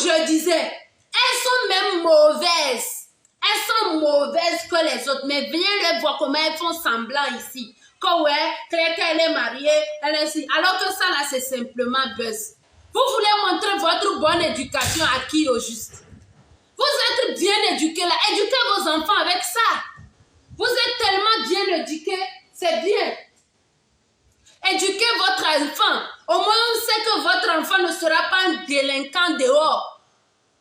je disais, elles sont même mauvaises. Elles sont mauvaises que les autres. Mais viens les voir comment elles font semblant ici. Que ouais, Claire, elle est mariée, elle est ici. Alors que ça là, c'est simplement buzz. Vous voulez montrer votre bonne éducation à qui au juste? Vous êtes bien éduqués là. Éduquez vos enfants avec ça. Vous êtes tellement bien éduqués, c'est bien. Éduquez votre enfant. Au moins, on sait que votre enfant ne sera pas un délinquant dehors.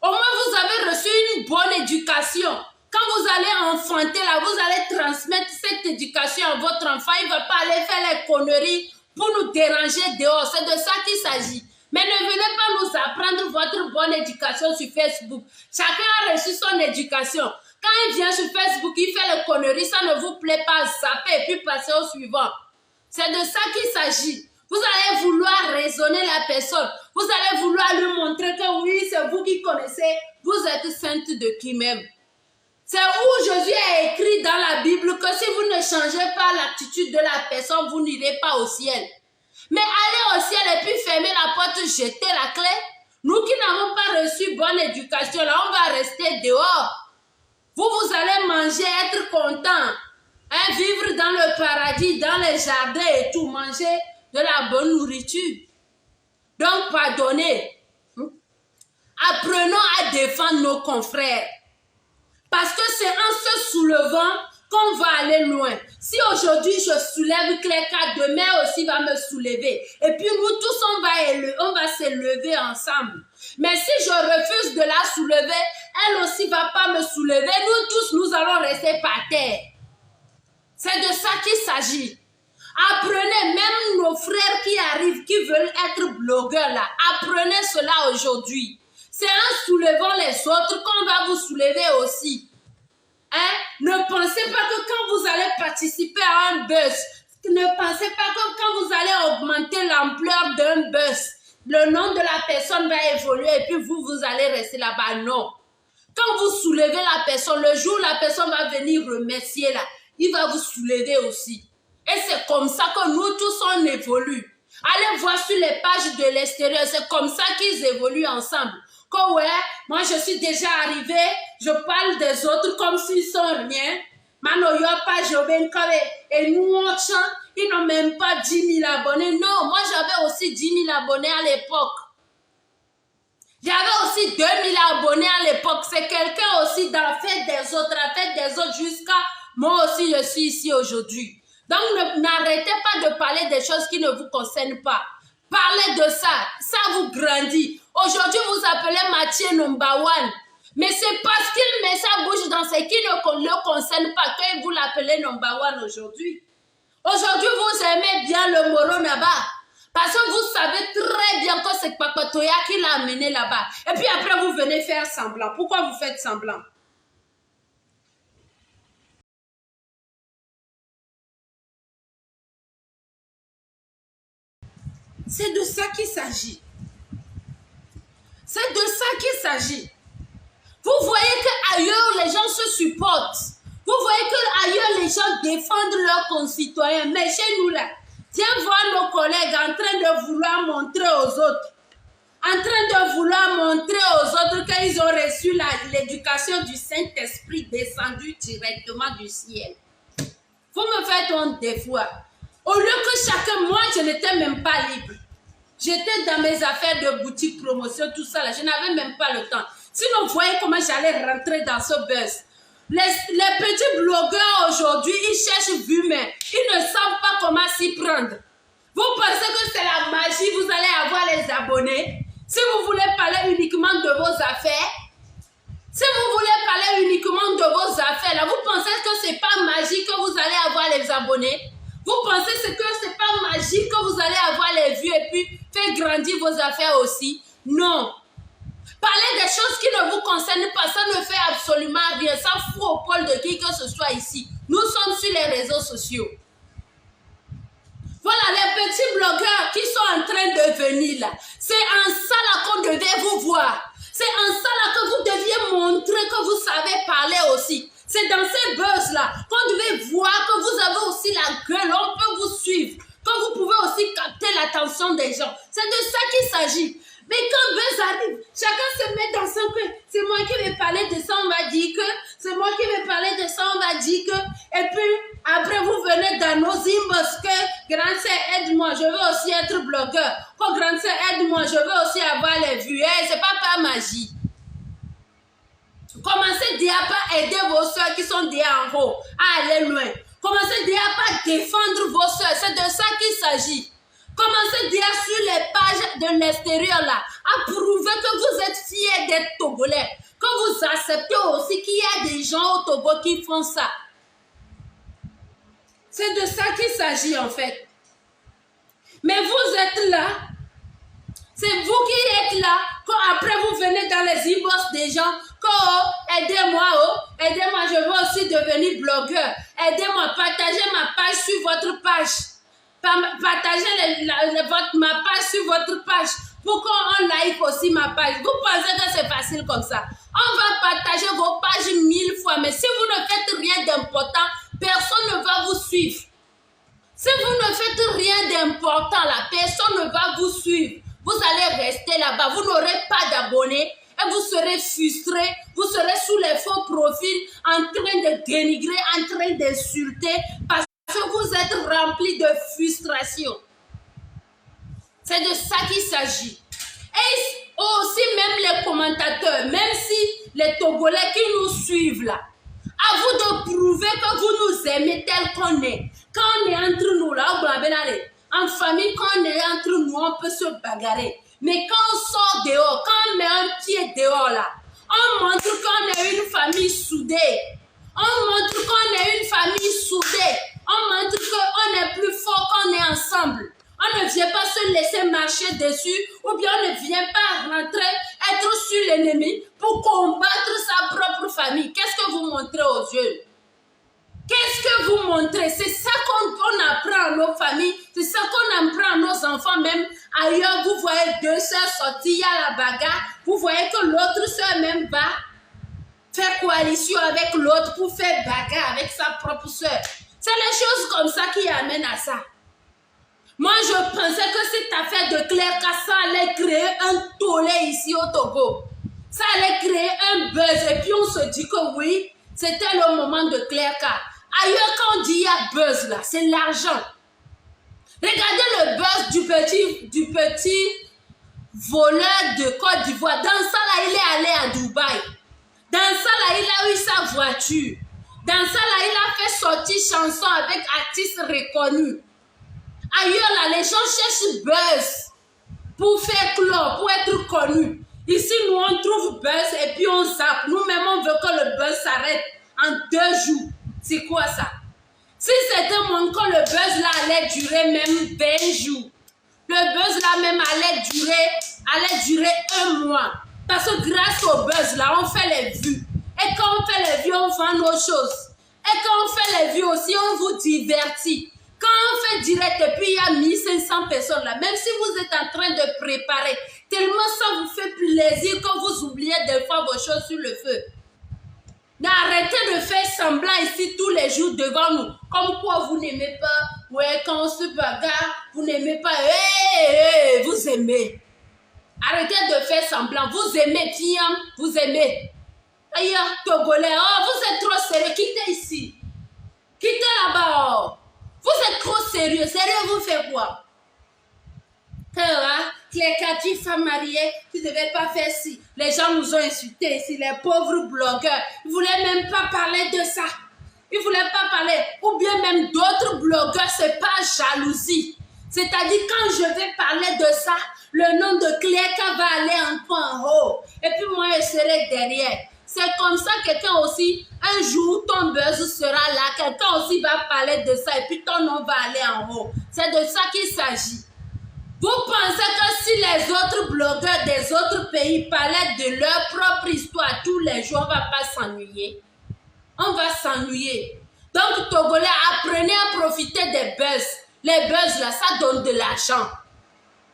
Au moins, vous avez reçu une bonne éducation. Quand vous allez enfanter là, vous allez transmettre cette éducation à votre enfant. Il ne va pas aller faire les conneries pour nous déranger dehors. C'est de ça qu'il s'agit. Mais ne venez pas nous apprendre votre bonne éducation sur Facebook. Chacun a reçu son éducation. Quand il vient sur Facebook, il fait les conneries, ça ne vous plaît pas, zappez et puis passez au suivant. C'est de ça qu'il s'agit. Vous allez vouloir raisonner la personne. Vous allez vouloir lui montrer que oui, c'est vous qui connaissez. Vous êtes sainte de qui même. C'est où Jésus a écrit dans la Bible que si vous ne changez pas l'attitude de la personne, vous n'irez pas au ciel. Mais aller au ciel et puis fermer la porte, jeter la clé. Nous qui n'avons pas reçu bonne éducation, là, on va rester dehors. Vous allez manger, être content. Hein, vivre dans le paradis, dans les jardins et tout, manger de la bonne nourriture. Donc, pardonnez. Apprenons à défendre nos confrères. Parce que c'est en se soulevant qu'on va aller loin. Si aujourd'hui je soulève Cléka, demain aussi va me soulever. Et puis nous tous, on va se lever ensemble. Mais si je refuse de la soulever, elle aussi ne va pas me soulever. Nous tous, nous allons rester par terre. C'est de ça qu'il s'agit. Apprenez, même nos frères qui arrivent, qui veulent être blogueurs là, apprenez cela aujourd'hui. C'est en soulevant les autres qu'on va vous soulever aussi. Hein? Ne pensez pas que quand vous allez participer à un buzz, ne pensez pas que quand vous allez augmenter l'ampleur d'un buzz, le nom de la personne va évoluer et puis vous allez rester là-bas. Non. Quand vous soulevez la personne, le jour où la personne va venir remercier là, il va vous soulever aussi. Et c'est comme ça que nous tous on évolue. Allez voir sur les pages de l'extérieur, c'est comme ça qu'ils évoluent ensemble. Que ouais, moi je suis déjà arrivé, je parle des autres comme s'ils sont rien. Et nous on chante, ils n'ont même pas 10 000 abonnés. Non, moi j'avais aussi 10 000 abonnés à l'époque. J'avais aussi 2 000 abonnés à l'époque. C'est quelqu'un aussi dans la fête des autres, jusqu'à moi aussi je suis ici aujourd'hui. Donc n'arrêtez pas de parler des choses qui ne vous concernent pas. Parlez de ça, ça vous grandit. Aujourd'hui, vous appelez Mathieu number one. Mais c'est parce qu'il met sa bouche dans ce qui ne le concerne pas que vous l'appelez number one aujourd'hui. Aujourd'hui, vous aimez bien le Moro Naba. Parce que vous savez très bien que c'est Papa Toya qui l'a amené là-bas. Et puis après, vous venez faire semblant. Pourquoi vous faites semblant? C'est de ça qu'il s'agit. C'est de ça qu'il s'agit. Vous voyez qu'ailleurs, les gens se supportent. Vous voyez qu'ailleurs, les gens défendent leurs concitoyens. Mais chez nous, là, tiens voir nos collègues en train de vouloir montrer aux autres. En train de vouloir montrer aux autres qu'ils ont reçu l'éducation du Saint-Esprit descendu directement du ciel. Vous me faites honte des fois. Au lieu que chacun, moi, je n'étais même pas libre. J'étais dans mes affaires de boutique, promotion, tout ça là. Je n'avais même pas le temps. Sinon, vous voyez comment j'allais rentrer dans ce buzz. Les petits blogueurs aujourd'hui, ils cherchent vue, mais ils ne savent pas comment s'y prendre. Vous pensez que c'est la magie, vous allez avoir les abonnés. Si vous voulez parler uniquement de vos affaires, si vous voulez parler uniquement de vos affaires, là, vous pensez que c'est pas magique que vous allez avoir les abonnés? Vous pensez que c'est pas magique que vous allez avoir les vues et puis faire grandir vos affaires aussi? Non. Parler des choses qui ne vous concernent pas, ça ne fait absolument rien. Ça fout au poil de qui que ce soit ici. Nous sommes sur les réseaux sociaux. Voilà les petits blogueurs qui sont en train de venir là. C'est en ça là qu'on devait vous voir. C'est en ça là que vous deviez montrer que vous savez parler aussi. C'est dans ces buzz là qu'on devait voir que vous avez aussi la gueule. On peut vous suivre. Que vous pouvez aussi capter l'attention des gens. C'est de ça qu'il s'agit. Mais quand buzz arrive, chacun se met moi qui vais parler de ça, on va dire que, c'est moi qui vais parler de ça, on va dire que, et puis après vous venez dans nos inbox que grande sœur aide-moi, je veux aussi être blogueur. Oh grande sœur aide-moi, je veux aussi avoir les vues. Hey, c'est pas par magie. Commencez déjà par aider vos soeurs qui sont déjà en haut à aller loin. Commencez déjà par défendre vos soeurs, c'est de ça qu'il s'agit. Commencez déjà sur les pages de l'extérieur là, à prouver que vous êtes fiers d'être Togolais, que vous acceptez aussi qu'il y a des gens au Togo qui font ça. C'est de ça qu'il s'agit en fait. Mais vous êtes là, c'est vous qui êtes là, quand après vous venez dans les inbox des gens, quand aidez-moi, aidez-moi, je veux aussi devenir blogueur, aidez-moi, partagez ma page sur votre page. Partagez ma page sur votre page pour qu'on like aussi ma page. Vous pensez que c'est facile comme ça? On va partager vos pages 1000 fois, mais si vous ne faites rien d'important, personne ne va vous suivre. Si vous ne faites rien d'important, la personne ne va vous suivre. Vous allez rester là-bas, vous n'aurez pas d'abonnés et vous serez frustré, vous serez sous les faux profils en train de dénigrer, en train d'insulter parce que vous êtes rempli de frustration. C'est de ça qu'il s'agit. Et aussi même les commentateurs, même si les Togolais qui nous suivent là, à vous de prouver que vous nous aimez tel qu'on est. Quand on est entre nous là, en famille, quand on est entre nous, on peut se bagarrer. Mais quand on sort dehors, quand on met un pied dehors là, on montre qu'on est une famille soudée. On montre qu'on est une famille soudée. On montre qu'on est plus fort, qu'on est ensemble. On ne vient pas se laisser marcher dessus ou bien on ne vient pas rentrer, être sur l'ennemi pour combattre sa propre famille. Qu'est-ce que vous montrez aux yeux? Qu'est-ce que vous montrez? C'est ça qu'on apprend à nos familles, c'est ça qu'on apprend à nos enfants même. Ailleurs, vous voyez deux sœurs sortir, il y a la bagarre, vous voyez que l'autre sœur même va faire coalition avec l'autre pour faire bagarre avec sa propre sœur. C'est les choses comme ça qui amènent à ça. Moi, je pensais que cette affaire de Claire Cassa allait créer un tollé ici au Togo. Ça allait créer un buzz. Et puis, on se dit que oui, c'était le moment de Claire Cassa. Ailleurs, quand on dit il y a buzz là, c'est l'argent. Regardez le buzz du petit voleur de Côte d'Ivoire. Dans ça là, il est allé à Dubaï. Dans ça là, il a eu sa voiture. Dans ça là, il a fait sortir chanson avec artistes reconnus. Ailleurs là, les gens cherchent buzz pour faire clore, pour être connus. Ici, nous, on trouve buzz et puis on zappe. Nous-mêmes, on veut que le buzz s'arrête en 2 jours. C'est quoi ça? Si c'était mon cas, le buzz là allait durer même 20 jours. Le buzz là même allait durer 1 mois. Parce que grâce au buzz là, on fait les vues. Et quand on fait les vues, on vend nos choses. Et quand on fait les vues aussi, on vous divertit. Quand on fait direct et puis il y a 1500 personnes là, même si vous êtes en train de préparer, tellement ça vous fait plaisir que vous oubliez des fois vos choses sur le feu. Mais arrêtez de faire semblant ici tous les jours devant nous. Comme quoi vous n'aimez pas. Ouais, quand on se bagarre, vous n'aimez pas. Vous aimez. Arrêtez de faire semblant. Vous aimez, Tiam, vous aimez. Ailleurs, Togolais, oh, vous êtes trop sérieux. Quittez ici. Quittez là-bas. Oh. Vous êtes trop sérieux. Sérieux, vous faites quoi? Claire, tu es femme mariée, tu ne devais pas faire ci. Les gens nous ont insultés ici, les pauvres blogueurs. Ils ne voulaient même pas parler de ça. Ils ne voulaient pas parler. Ou bien même d'autres blogueurs, ce n'est pas jalousie. C'est-à-dire, quand je vais parler de ça, le nom de Claire va aller un peu en haut. Et puis moi, je serai derrière. C'est comme ça, quelqu'un aussi, un jour, ton buzz sera là. Quelqu'un aussi va parler de ça et puis ton nom va aller en haut. C'est de ça qu'il s'agit. Vous pensez que si les autres blogueurs des autres pays parlaient de leur propre histoire tous les jours, on ne va pas s'ennuyer? On va s'ennuyer. Donc, Togolais, apprenez à profiter des buzz. Les buzz, là, ça donne de l'argent.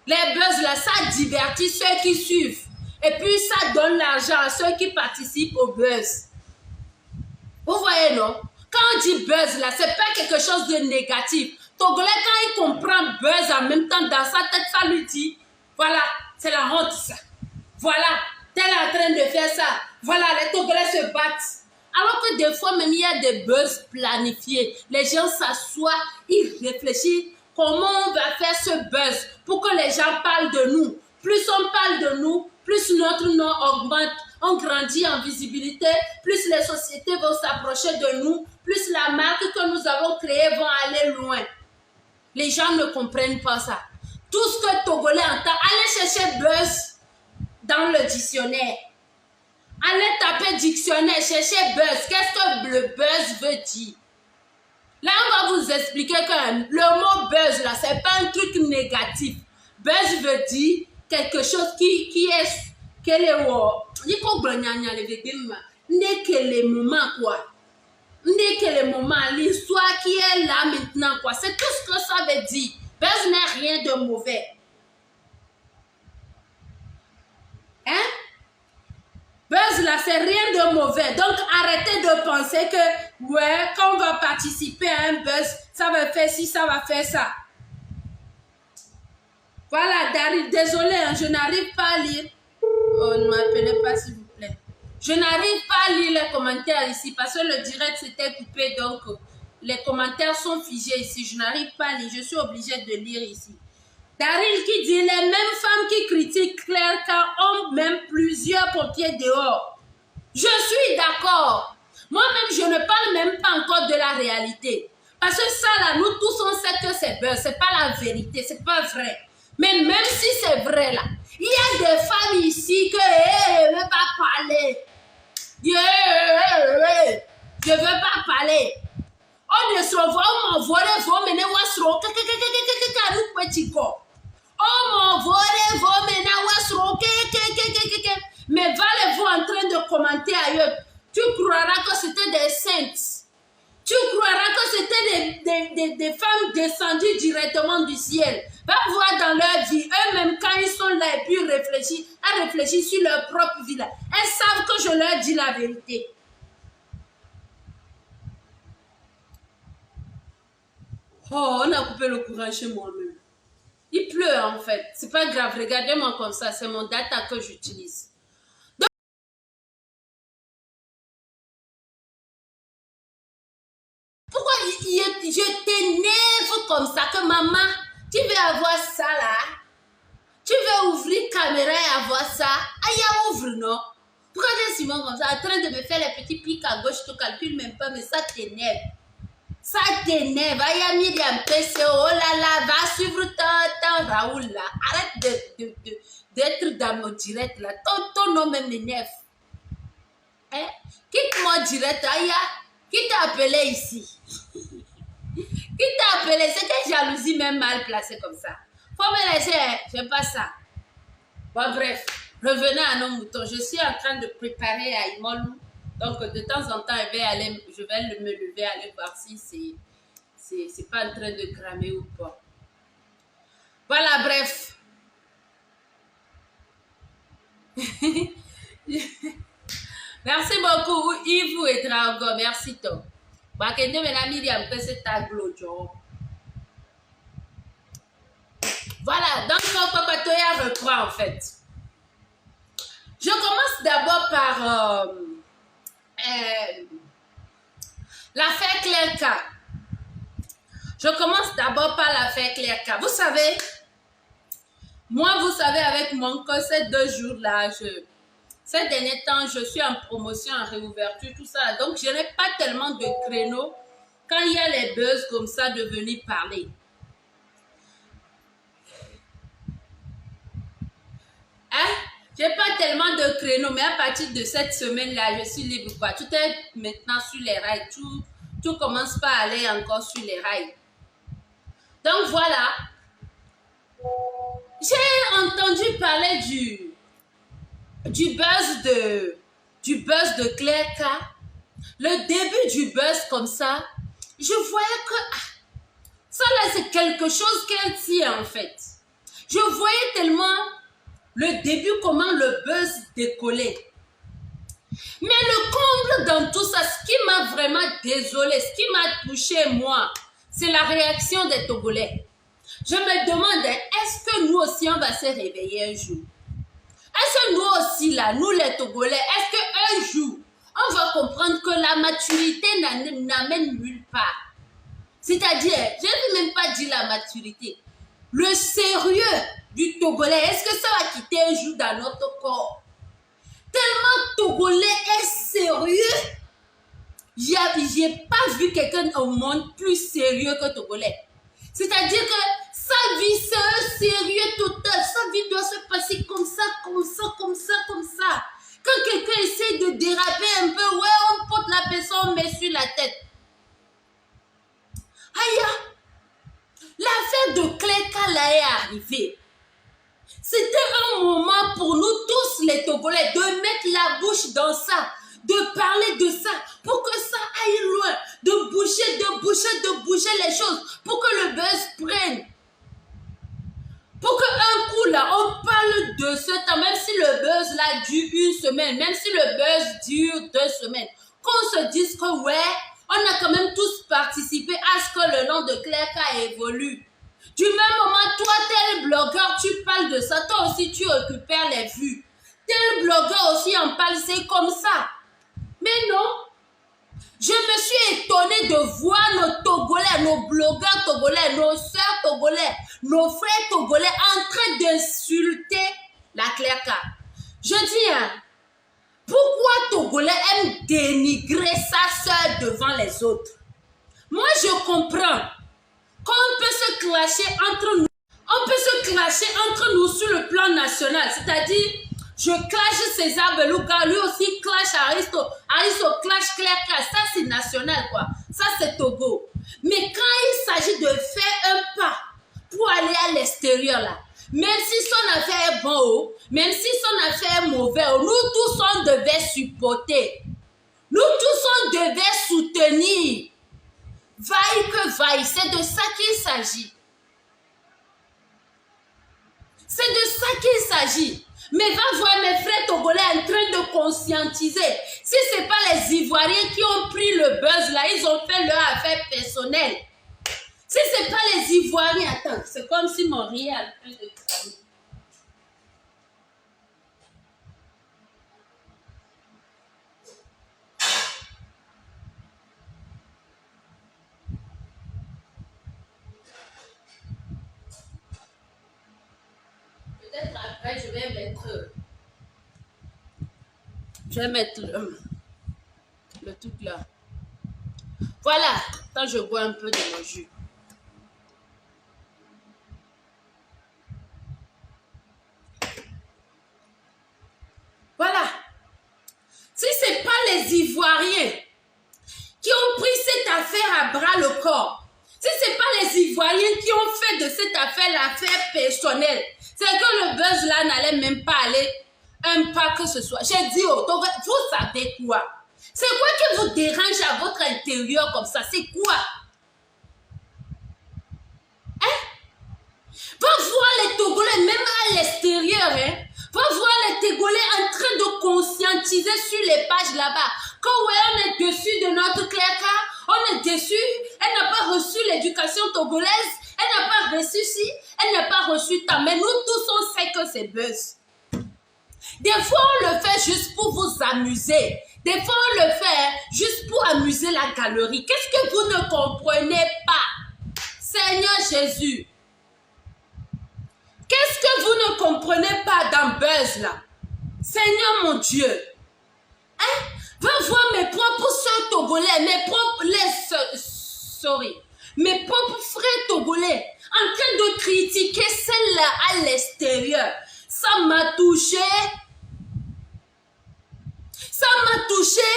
Les buzz, là, ça divertit ceux qui suivent. Et puis, ça donne l'argent à ceux qui participent au buzz. Vous voyez, non? Quand on dit buzz, là, ce n'est pas quelque chose de négatif. Togolais, quand il comprend buzz en même temps dans sa tête, ça lui dit, voilà, c'est la honte ça. Voilà, t'es en train de faire faire ça. Voilà, les Togolais se battent. Alors que des fois, même il y a des buzz planifiés. Les gens s'assoient, ils réfléchissent comment on va faire ce buzz pour que les gens parlent de nous. Plus on parle de nous, plus notre nom augmente. On grandit en visibilité, plus les sociétés vont s'approcher de nous, plus la marque que nous avons créée va aller loin. Les gens ne comprennent pas ça. Tout ce que Togolais entend, allez chercher buzz dans le dictionnaire. Allez taper dictionnaire, cherchez buzz. Qu'est-ce que le buzz veut dire? Là, on va vous expliquer que le mot buzz, là, c'est pas un truc négatif. Buzz veut dire quelque chose qui est... Quel est il faut que les moments, quoi. Dès que les moments, l'histoire qui est là maintenant, quoi. C'est tout ce que ça veut dire. Buzz n'est rien de mauvais. Hein? Buzz là, c'est rien de mauvais. Donc, arrêtez de penser que, ouais, quand on va participer à un buzz, ça va faire ci, ça va faire ça. Voilà, Daryl, désolé, hein, je n'arrive pas à lire. Oh, ne m'appelez pas, s'il vous plaît. Je n'arrive pas à lire les commentaires ici parce que le direct s'était coupé, donc les commentaires sont figés ici. Je n'arrive pas à lire, je suis obligée de lire ici. Daryl qui dit, les mêmes femmes qui critiquent Claire K ont même plusieurs pompiers dehors. Je suis d'accord. Moi-même, je ne parle même pas encore de la réalité. Parce que ça, là, nous tous, on sait que c'est beurre. C'est pas la vérité, c'est pas vrai. Mais même si c'est vrai, là, il y a des femmes ici que, je ne veux pas parler. Je ne veux pas parler. On ne se voit, on m'envoie, on m'envoie, mais valez-vous en train de commenter ailleurs. Tu croiras que c'était des saintes. Tu croiras que c'était des femmes descendues directement du ciel. Va voir dans leur vie, eux-mêmes quand ils sont là et puis réfléchir sur leur propre vie. Là. Elles savent que je leur dis la vérité. Oh, on a coupé le courant chez moi-même. Il pleut en fait. C'est pas grave. Regardez-moi comme ça. C'est mon data que j'utilise. Donc, pourquoi je t'énerve comme ça que maman, tu veux avoir ça là? Tu veux ouvrir caméra et avoir ça? Aïe, ouvre, non? Pourquoi tu es Simon comme ça, en train de me faire les petits pics à gauche, je te calcule même pas, mais ça t'énerve. Ça t'énerve. Aïe, Myriam PC, oh là là, va suivre ton Raoul là. Arrête d'être dans mon direct là. Ton nom même m'énerve. Hein? Quitte-moi direct, aïe. Qui t'a appelé ici? Qui t'a appelé? C'est quelle jalousie même mal placée comme ça. Faut me laisser, je fais pas ça. Bon, bref, revenez à nos moutons. Je suis en train de préparer à Imolou. Donc, de temps en temps, je vais me lever, aller voir si c'est pas en train de cramer ou pas. Voilà, bref. Merci beaucoup, Yves et Drago. Merci, toi. Voilà, donc Papatoya reprend en fait. Je commence d'abord par l'affaire Claire K. Je commence d'abord par l'affaire Claire K. Vous savez, moi, vous savez, avec mon cas, ces 2 jours-là, ces derniers temps, je suis en promotion, en réouverture, tout ça. Donc, je n'ai pas tellement de créneaux quand il y a les buzz comme ça de venir parler. Hein? J'ai pas tellement de créneaux, mais à partir de cette semaine-là, je suis libre. Quoi. Tout est maintenant sur les rails. Tout commence pas à aller encore sur les rails. Donc, voilà. J'ai entendu parler du buzz de Claire K. Le début du buzz comme ça, je voyais que ça là c'est quelque chose qu'elle tient en fait. Je voyais tellement le début comment le buzz décollait. Mais le comble dans tout ça, ce qui m'a vraiment désolé, ce qui m'a touché moi, c'est la réaction des Togolais. Je me demande, est-ce que nous aussi on va se réveiller un jour? Est-ce que nous aussi, là, nous les Togolais, est-ce qu'un jour, on va comprendre que la maturité n'amène nulle part? C'est-à-dire, je ne vais même pas dire la maturité. Le sérieux du Togolais, est-ce que ça va quitter un jour dans notre corps? Tellement Togolais est sérieux. J'ai pas vu quelqu'un au monde plus sérieux que Togolais. C'est-à-dire que sa vie, c'est un sérieux total. Sa vie doit se passer comme ça, comme ça, comme ça, comme ça. Quand quelqu'un essaie de déraper un peu, ouais, on porte la personne, on met sur la tête. Aïe, l'affaire de Clerca là est arrivée. C'était un moment pour nous tous les Togolais de mettre la bouche dans ça, de parler de ça, pour que ça aille loin, de bouger les choses, pour que le buzz prenne. Pour qu'un coup là, on parle de ce temps, même si le buzz là dure une semaine, même si le buzz dure 2 semaines, qu'on se dise que ouais, on a quand même tous participé à ce que le nom de Clerca évolue. Du même moment, toi, tel blogueur, tu parles de ça, toi aussi tu récupères les vues. Tel blogueur aussi en parle, c'est comme ça. Mais non, je me suis étonnée de voir nos Togolais, nos blogueurs togolais, nos soeurs togolais, nos frères togolais en train d'insulter la Clerca. Je dis, hein, pourquoi Togolais aiment dénigrer sa soeur devant les autres? Moi, je comprends qu'on peut se clasher entre nous. On peut se clasher entre nous sur le plan national, c'est-à-dire, je clash César Beluga, lui aussi clash Aristo clash Clerca, ça c'est national quoi, ça c'est Togo. Mais quand il s'agit de faire un pas pour aller à l'extérieur là, même si son affaire est bon, même si son affaire est mauvais, nous tous on devait supporter, nous tous on devait soutenir, vaille que vaille, c'est de ça qu'il s'agit. C'est de ça qu'il s'agit. Mais va voir mes frères togolais en train de conscientiser. Si ce n'est pas les Ivoiriens qui ont pris le buzz là, ils ont fait leur affaire personnelle. Si ce n'est pas les Ivoiriens, attends, c'est comme si mon riz a plus de travail. Peut-être après, je vais mettre le truc là. Voilà, quand je bois un peu de mon jus. Voilà. Si ce n'est pas les Ivoiriens qui ont pris cette affaire à bras le corps, si ce n'est pas les Ivoiriens qui ont fait de cette affaire l'affaire personnelle, c'est que le buzz là n'allait même pas aller un pas que ce soit. J'ai dit, oh, donc, vous savez quoi? C'est quoi qui vous dérange à votre intérieur comme ça? C'est quoi? Hein? Va voir les Togolais, même à l'extérieur, hein? Va voir les Togolais en train de conscientiser sur les pages là-bas. Quand ouais, on est dessus de notre Clerca, on est dessus, elle n'a pas reçu l'éducation togolaise, elle n'a pas reçu ci, elle n'a pas reçu tant. Mais nous tous, on sait que c'est buzz. Des fois, on le fait juste pour vous amuser. Des fois, on le fait juste pour amuser la galerie. Qu'est-ce que vous ne comprenez pas? Seigneur Jésus. Qu'est-ce que vous ne comprenez pas dans buzz là? Seigneur mon Dieu. Hein? Va voir mes propres soeurs togolais, mes propres frères togolais en train de critiquer celle-là à l'extérieur. Ça m'a touché. Ça m'a touché.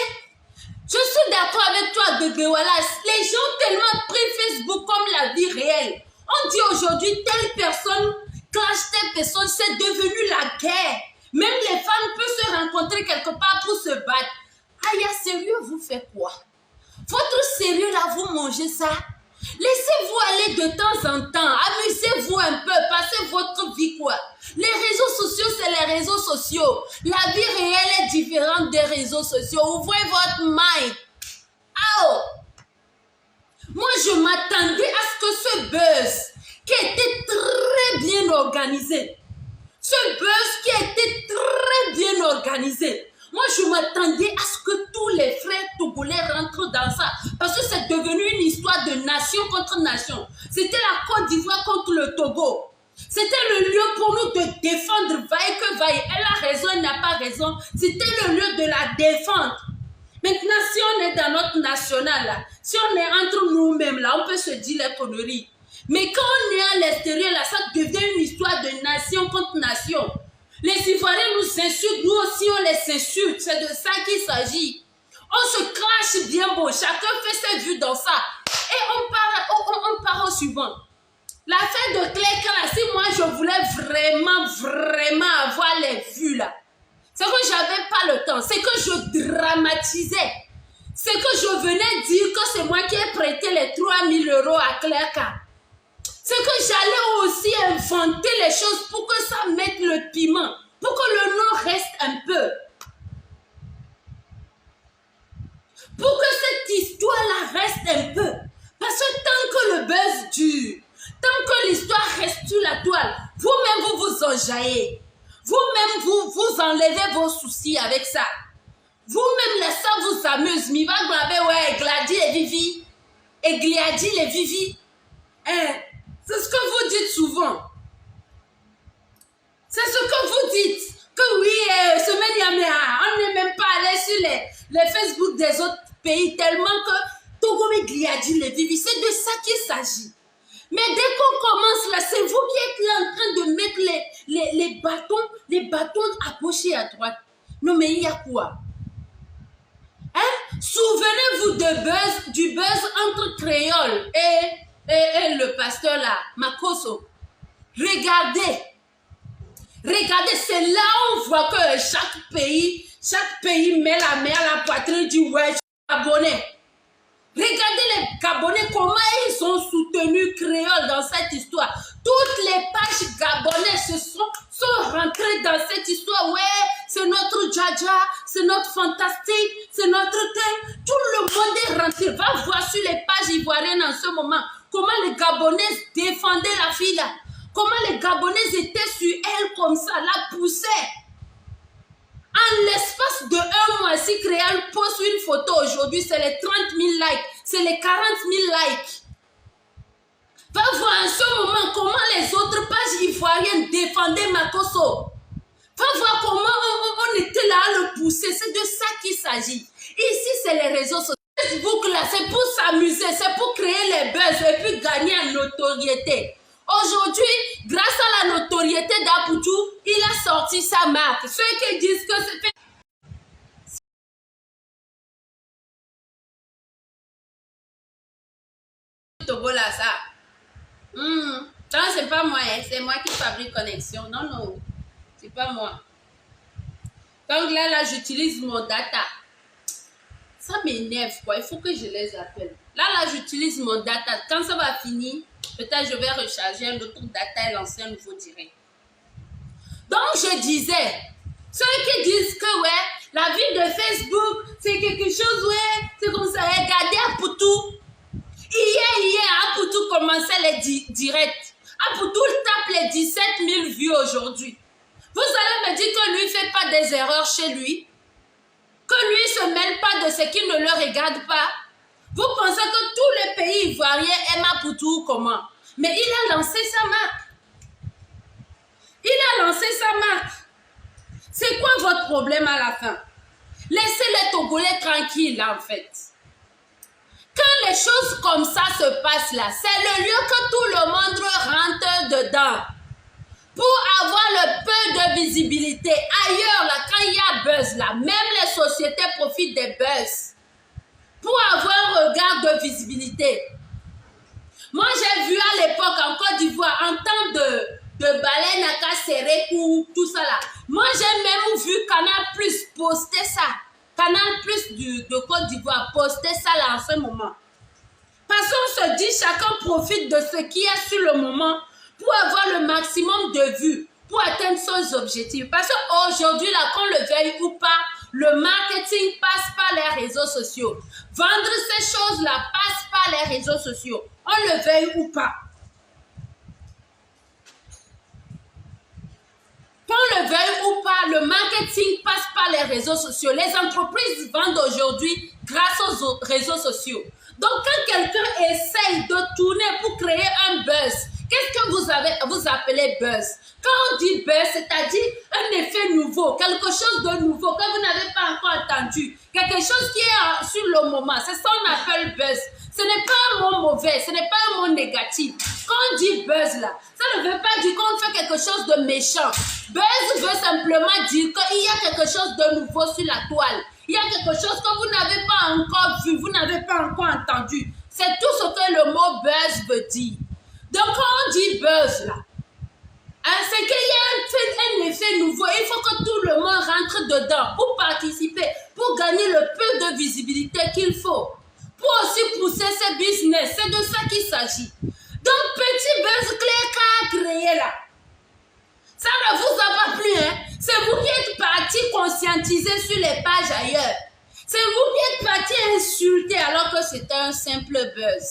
Je suis d'accord avec toi, Bébé Wallace. Les gens ont tellement pris Facebook comme la vie réelle. On dit aujourd'hui, telle personne clash telle personne, c'est devenu la guerre. Même les femmes peuvent se rencontrer quelque part pour se battre. Aïe, sérieux, vous faites quoi? Votre sérieux là, vous mangez ça? Laissez-vous aller de temps en temps. Amusez-vous un peu. Passez votre vie quoi. Les réseaux sociaux, c'est les réseaux sociaux. La vie réelle est différente des réseaux sociaux. Ouvrez votre mind. Oh! Moi, je m'attendais à ce que ce buzz, qui était très bien organisé, Ce buzz qui a été très bien organisé. Moi, je m'attendais à ce que tous les frères togolais rentrent dans ça. Parce que c'est devenu une histoire de nation contre nation. C'était la Côte d'Ivoire contre le Togo. C'était le lieu pour nous de défendre, vaille que vaille. Elle a raison, elle n'a pas raison. C'était le lieu de la défendre. Maintenant, si on est dans notre national, là, si on est entre nous-mêmes, là, on peut se dire les conneries. Mais quand on est à l'extérieur, là, ça devient une histoire de nation contre nation. Les Ivoiriens nous insultent, nous aussi on les insulte. C'est de ça qu'il s'agit. On se crache bien beau, chacun fait ses vues dans ça. Et on part au suivant. L'affaire de Claire Kala, si moi je voulais vraiment avoir les vues là, c'est que j'avais pas le temps, c'est que je dramatisais. C'est que je venais dire que c'est moi qui ai prêté les 3000 € à Claire Kala. C'est que j'allais aussi inventer les choses pour que ça mette le piment, pour que le nom reste un peu. Pour que cette histoire-là reste un peu. Parce que tant que le buzz dure, tant que l'histoire reste sur la toile, vous-même vous vous enjaillez. Vous-même vous enlevez vos soucis avec ça. Vous-même ça vous amuse. Mi va graver, ouais, Gladi et Vivi. Et Gliadi et Vivi. C'est ce que vous dites souvent. C'est ce que vous dites. Que oui, semaine Yamea, on n'est même pas allé sur les Facebook des autres pays tellement que Togo et Gliadi les Vivi. C'est de ça qu'il s'agit. Mais dès qu'on commence là, c'est vous qui êtes là en train de mettre les bâtons à gauche et à droite. Non mais il y a quoi? Hein? Souvenez-vous du buzz entre Créole et le pasteur là, Makoso. Regardez, c'est là où on voit que chaque pays met la main à la poitrine du ouais, Gabonais. Regardez les Gabonais, comment ils ont soutenu Créole dans cette histoire. Toutes les pages gabonaises sont rentrées dans cette histoire. Ouais, c'est notre Djadja, c'est notre fantastique, c'est notre thème. Tout le monde est rentré. Va voir sur les pages ivoiriennes en ce moment comment les Gabonaises défendaient la fille là. Comment les Gabonaises étaient sur elle comme ça, la poussaient. En l'espace de 1 mois, si Créole poste une photo aujourd'hui, c'est les 30 000 likes, c'est les 40 000 likes. Va voir en ce moment comment les autres pages ivoiriennes défendaient Makoso. Va voir comment on était là à le pousser. C'est de ça qu'il s'agit. Ici, c'est les réseaux sociaux. Facebook, là, c'est pour s'amuser, c'est pour créer les buzz et puis gagner en notoriété. Aujourd'hui, grâce à la notoriété d'Apoutou, il a sorti sa marque. Ceux qui disent que c'est... Togo là, ça. Non, c'est pas moi, hein. C'est moi qui fabrique connexion. Non, c'est pas moi. Donc là, j'utilise mon data. Ça m'énerve, quoi. Il faut que je les appelle. Là, j'utilise mon data. Quand ça va finir, peut-être je vais recharger un autre data et lancer un nouveau direct. Donc, je disais, ceux qui disent que, ouais, la vie de Facebook, c'est quelque chose, ouais, c'est comme ça. Regardez Apoutou. Hier, Apoutou commençait les directs. Apoutou tape les 17 000 vues aujourd'hui. Vous allez me dire que lui ne fait pas des erreurs chez lui? Que lui ne se mêle pas de ce qui ne le regarde pas? Vous pensez que tous les pays ivoiriens aiment Apoutou comment? Mais il a lancé sa marque. C'est quoi votre problème à la fin? Laissez les Togolais tranquilles en fait. Quand les choses comme ça se passent là, c'est le lieu que tout le monde rentre dedans. Pour avoir le peu de visibilité. Ailleurs, là, quand il y a buzz, là, même les sociétés profitent des buzz. Pour avoir un regard de visibilité. Moi, j'ai vu à l'époque en Côte d'Ivoire, en temps de baleine à casseré ou tout ça là. Moi, j'ai même vu Canal Plus poster ça. Canal Plus de Côte d'Ivoire poster ça là en ce moment. Parce qu'on se dit, chacun profite de ce qu'il y a sur le moment pour avoir le maximum de vues, pour atteindre ses objectifs. Parce qu'aujourd'hui, là, qu'on le veuille ou pas, le marketing passe par les réseaux sociaux. Vendre ces choses-là passe par les réseaux sociaux. On le veuille ou pas. qu'on le veuille ou pas, le marketing passe par les réseaux sociaux. Les entreprises vendent aujourd'hui grâce aux réseaux sociaux. Donc, quand quelqu'un essaye de tourner pour créer un buzz, qu'est-ce que vous appelez buzz? Quand on dit buzz, c'est-à-dire un effet nouveau, quelque chose de nouveau que vous n'avez pas encore entendu, quelque chose qui est sur le moment, c'est ça qu'on appelle buzz. Ce n'est pas un mot mauvais, ce n'est pas un mot négatif. Quand on dit buzz là, ça ne veut pas dire qu'on fait quelque chose de méchant. Buzz veut simplement dire qu'il y a quelque chose de nouveau sur la toile. Il y a quelque chose que vous n'avez pas encore vu, vous n'avez pas encore entendu. C'est tout ce que le mot buzz veut dire. Donc quand on dit buzz là, c'est qu'il y a un effet nouveau. Il faut que tout le monde rentre dedans pour participer, pour gagner le peu de visibilité qu'il faut. Pour aussi pousser ce business. C'est de ça qu'il s'agit. Donc, petit buzz clé qu'a créé là. Ça ne vous a pas plu, hein? C'est vous qui êtes parti conscientiser sur les pages ailleurs. C'est vous qui êtes parti insulter alors que c'était un simple buzz.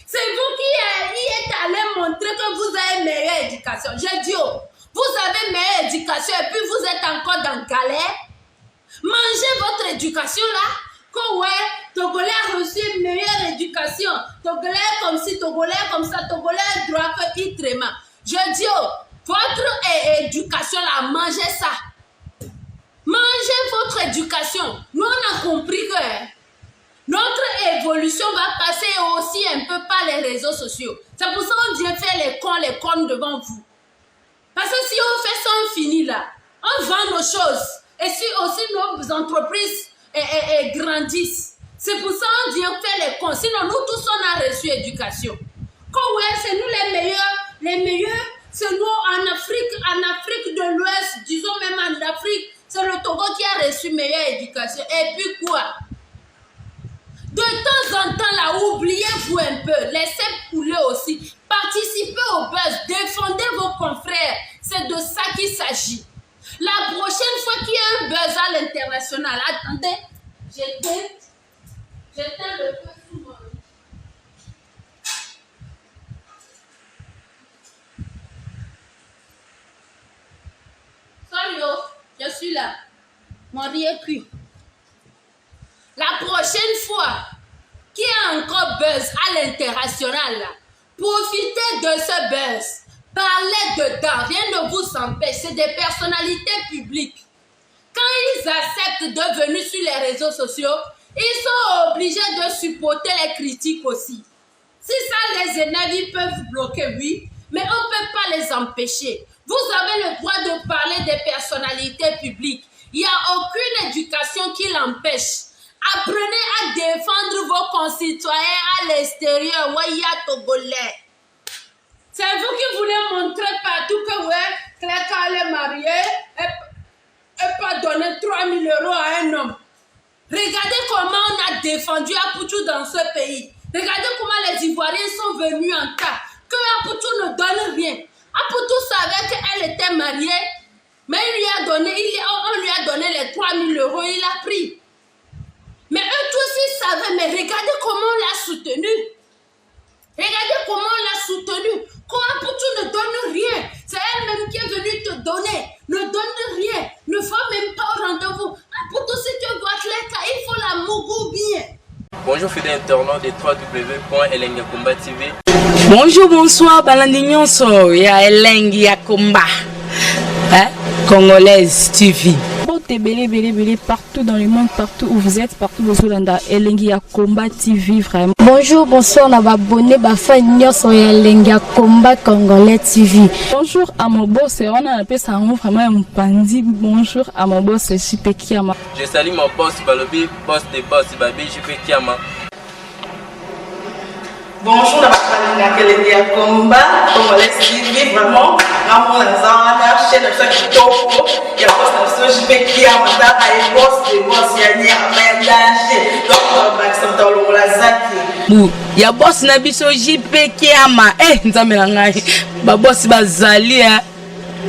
C'est vous qui êtes allé montrer que vous avez meilleure éducation. J'ai dit, oh, vous avez meilleure éducation et puis vous êtes encore dans galère. Mangez votre éducation là. Que ouais, Togolais a reçu une meilleure éducation. Togolais comme ci, Togolais comme ça, Togolais droit que Itrema. Je dis, oh, votre éducation là, mangez ça. Mangez votre éducation. Nous on a compris que notre évolution va passer aussi un peu par les réseaux sociaux. C'est pour ça qu'on vient faire les cons devant vous. Parce que si on fait ça, on finit là. On vend nos choses. Et si aussi nos entreprises grandissent. C'est pour ça qu'on vient faire les cons. Sinon, nous tous, on a reçu éducation. Quand ouais, c'est nous les meilleurs, c'est nous en Afrique de l'Ouest, disons même en Afrique, c'est le Togo qui a reçu meilleure éducation. Et puis quoi? De temps en temps, là, oubliez-vous un peu. Laissez couler aussi. Participez au buzz. Défendez vos confrères. C'est de ça qu'il s'agit. La prochaine fois qu'il y a un buzz à l'international, attendez, j'éteins le feu sous mon lit. Sorry, je suis là. Mon riz est cuit. La prochaine fois qu'il y a encore buzz à l'international, profitez de ce buzz. Parlez dedans, rien ne vous empêche. C'est des personnalités publiques. Quand ils acceptent de venir sur les réseaux sociaux, ils sont obligés de supporter les critiques aussi. Si ça les énerve, ils peuvent bloquer, oui, mais on ne peut pas les empêcher. Vous avez le droit de parler des personnalités publiques. Il n'y a aucune éducation qui l'empêche. Apprenez à défendre vos concitoyens à l'extérieur. Waya Togolais. C'est vous qui voulez montrer partout que ouais, Cléka est mariée et pas donner 3 000 € à un homme. Regardez comment on a défendu Apoutou dans ce pays. Regardez comment les Ivoiriens sont venus en cas. Que Apoutou ne donne rien. Apoutou savait qu'elle était mariée, mais on lui a donné les 3 000 €, il a pris. Mais eux tous ils savaient, mais regardez comment on l'a soutenu. Regardez comment on l'a soutenu. Quand Apoutou ne donne rien, c'est elle-même qui est venue te donner. Ne donne rien, ne va même pas au rendez-vous. Apoutou, si tu vois Cléka, il faut la mougou bien. Bonjour fidèles internautes de www.elengiakomba TV. Bonjour, bonsoir, Balandignon so, ya Elengiakomba, Congolaise TV. Belé partout dans le monde, partout où vous êtes, partout où vous êtes, Elengiakomba TV vraiment. Bonjour, bonsoir, on a abonné Bafa Nyos Elengiakomba Congolais TV. Bonjour à mon boss, on a appelé ça vraiment un pandi. Bonjour à mon boss, JP Kiama. Je salue mon boss Balobi, boss des boss Babi, JP Kiama. Bonjour, la famille Elengiakomba Congolais TV vraiment. Ramon Lazana, chef de chaque topo, il y a boss de JP Kiama, et boss des boss, il y a un donc on va s'entendre le Lazaki. Ya boss na biso JP Kiama, nzambe na ngai, ba boss bazali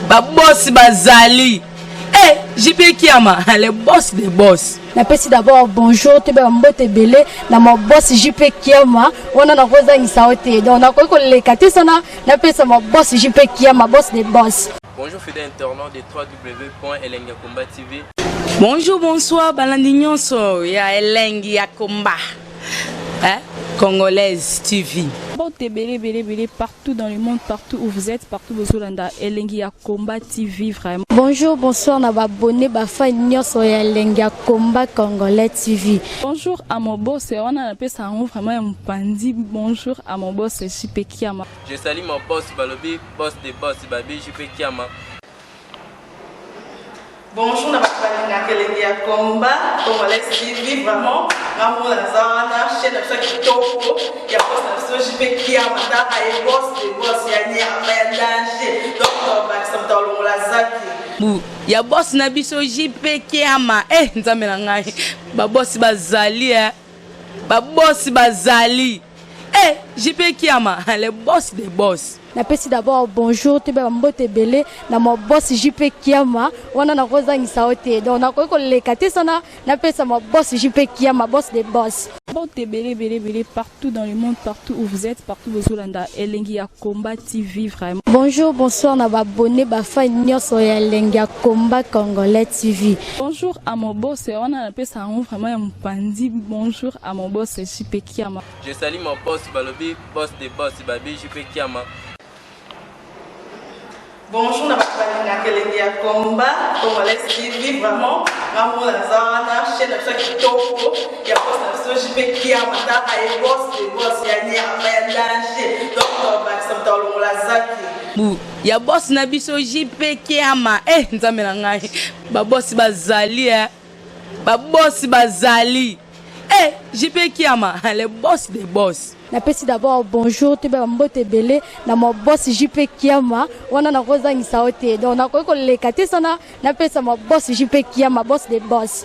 ba boss bazali. JP Kiama, le boss des boss. Napesi d'abord bonjour, tebe mbote belé, na mon boss JP Kiama, on a na rosa ngisaote. Donc na ko le kati sana, napesa mon boss JP Kiama, boss des boss. Bonjour fidèles internautes de www.elengiakomba TV. Bonjour, bonsoir, balandi nyonso ya Elengi ya Komba. Congolaise TV. Bon, belé, partout dans le monde, partout où vous êtes, partout où vous êtes, Elengi ya Komba TV, vraiment. Bonjour, bonsoir, na abonné, fan nyonso ya Elengi ya Komba Congolais TV. Bonjour à mon boss, on a appelé ça vraiment un pandi. Bonjour à mon boss, JP Kiama. Je salue mon boss Balobi, boss des boss Babi, JP Kiama. Bonjour, na Elengi ya Komba Congolais TV, vraiment. Maman Lazana, chaîne de chaque kitoko, il y a boss de JP Kiama, et boss des boss, il y a un danger. Donc, ça me donne la zaki. Ya boss na biso JP Kiama. Nzambe na ngai. Ba boss bazali Ba boss bazali. JP Kiama, le boss des boss. Napesi d'abord bonjour, te ba mbote belé na mon boss JP Kiama, wana na kozangisa ote. Donc na ko lekate sana, napesa mon boss JP Kiama, boss des boss. Bon, belé, partout dans le monde, partout où vous êtes, partout où vous êtes, Elengi ya Komba TV, vraiment. Bonjour, bonsoir, na abonné, fan nyonso ya Elengi ya Komba Congolais TV. Bonjour à mon boss, on a appelé ça vraiment un pandi. Bonjour à mon boss, JP Kiama. Je salue mon boss Balobi, boss des boss Babi, JP Kiama. Bonjour, na Elengi ya Komba Congolais TV, vraiment. Maman Lazana, chaîne de chaque kitoko, il y a boss de JP Kiama, et boss des boss, il y a un danger. Donc, ça me donne la zaki. Ya boss na biso JP Kiama. Nzambe na ngai. Ba boss bazali Ba boss bazali. JP Kiama, le boss des boss. Napesi d'abord bonjour, te ba mbote belé na mon boss JP Kiama, wana na kozangisa ote. Donc na ko lekate sana, napesa mon boss JP Kiama, boss des boss.